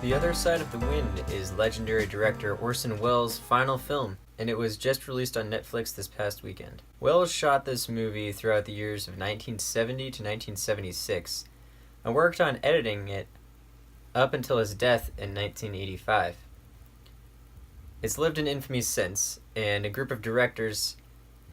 The Other Side of the Wind is legendary director Orson Welles' final film, and it was just released on Netflix this past weekend. Welles shot this movie throughout the years of 1970 to 1976, and worked on editing it up until his death in 1985. It's lived in infamy since, and a group of directors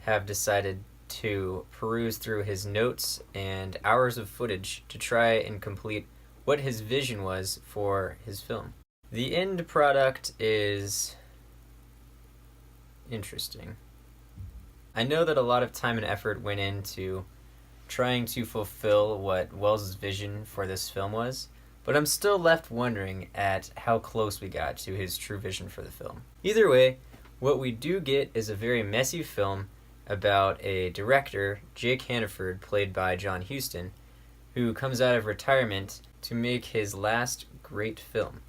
have decided to peruse through his notes and hours of footage to try and complete what his vision was for his film. The end product is interesting. I know that a lot of time and effort went into trying to fulfill what Welles' vision for this film was, but I'm still left wondering at how close we got to his true vision for the film. Either way, what we do get is a very messy film about a director, Jake Hannaford, played by John Huston, who comes out of retirement to make his last great film.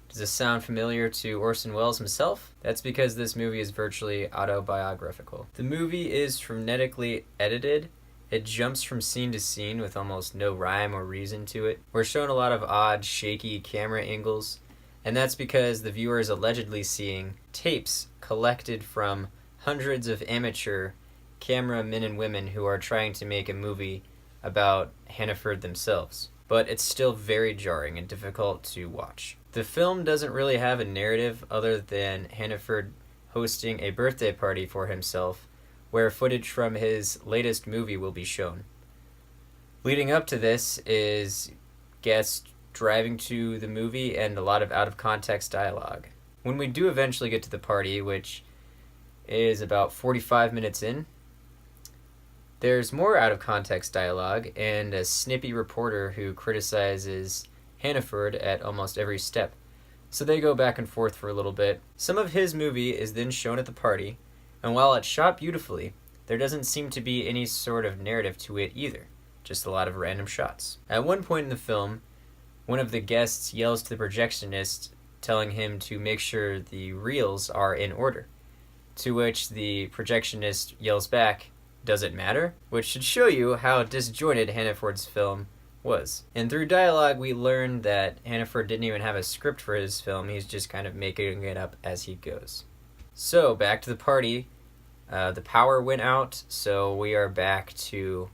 Does this sound familiar to Orson Welles himself? That's because this movie is virtually autobiographical. The movie is frenetically edited. It jumps from scene to scene with almost no rhyme or reason to it. We're shown a lot of odd, shaky camera angles, and that's because the viewer is allegedly seeing tapes collected from hundreds of amateur cameramen and women who are trying to make a movie about Hannaford themselves. But it's still very jarring and difficult to watch. The film doesn't really have a narrative other than Hannaford hosting a birthday party for himself, where footage from his latest movie will be shown. Leading up to this is guests driving to the movie and a lot of out-of-context dialogue. When we do eventually get to the party, which is about 45 minutes in, there's more out-of-context dialogue and a snippy reporter who criticizes Hannaford at almost every step. So they go back and forth for a little bit. Some of his movie is then shown at the party, and while it's shot beautifully, there doesn't seem to be any sort of narrative to it either, just a lot of random shots. At one point in the film, one of the guests yells to the projectionist, telling him to make sure the reels are in order, to which the projectionist yells back, "Does it matter?" Which should show you how disjointed Hannaford's film was. And through dialogue, we learned that Hannaford didn't even have a script for his film. He's just kind of making it up as he goes. So, back to the party. The power went out, so we are back to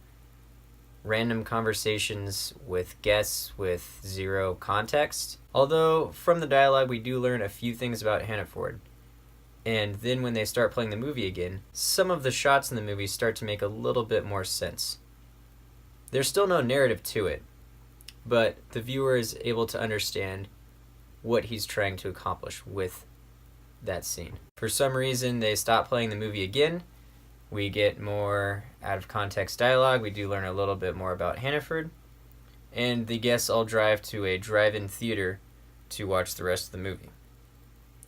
random conversations with guests with zero context. Although, from the dialogue, we do learn a few things about Hannaford. And then when they start playing the movie again, some of the shots in the movie start to make a little bit more sense. There's still no narrative to it, but the viewer is able to understand what he's trying to accomplish with that scene. For some reason, they stop playing the movie again. We get more out-of-context dialogue. We do learn a little bit more about Hannaford. And the guests all drive to a drive-in theater to watch the rest of the movie.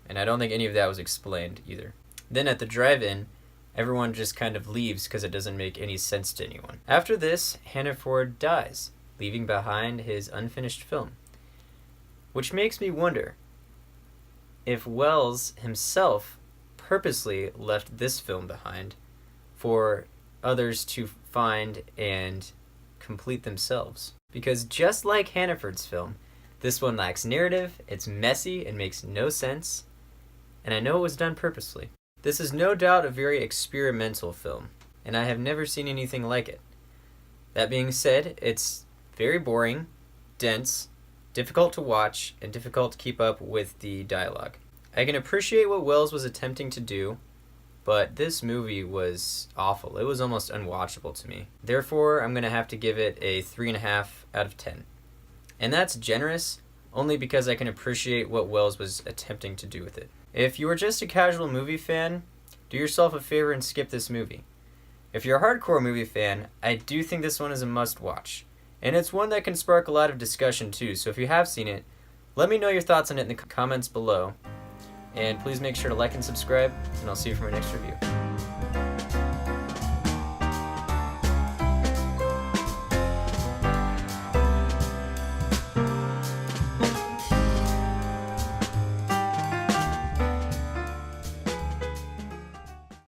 And I don't think any of that was explained either. Then at the drive-in, everyone just kind of leaves because it doesn't make any sense to anyone. After this, Hannaford dies, leaving behind his unfinished film. Which makes me wonder if Welles himself purposely left this film behind for others to find and complete themselves. Because just like Hannaford's film, this one lacks narrative, it's messy, and makes no sense, and I know it was done purposely. This is no doubt a very experimental film, and I have never seen anything like it. That being said, it's very boring, dense, difficult to watch, and difficult to keep up with the dialogue. I can appreciate what Welles was attempting to do, but this movie was awful. It was almost unwatchable to me. Therefore, I'm going to have to give it a 3.5 out of 10. And that's generous, only because I can appreciate what Welles was attempting to do with it. If you are just a casual movie fan, do yourself a favor and skip this movie. If you're a hardcore movie fan, I do think this one is a must-watch. And it's one that can spark a lot of discussion too, so if you have seen it, let me know your thoughts on it in the comments below. And please make sure to like and subscribe, and I'll see you for my next review.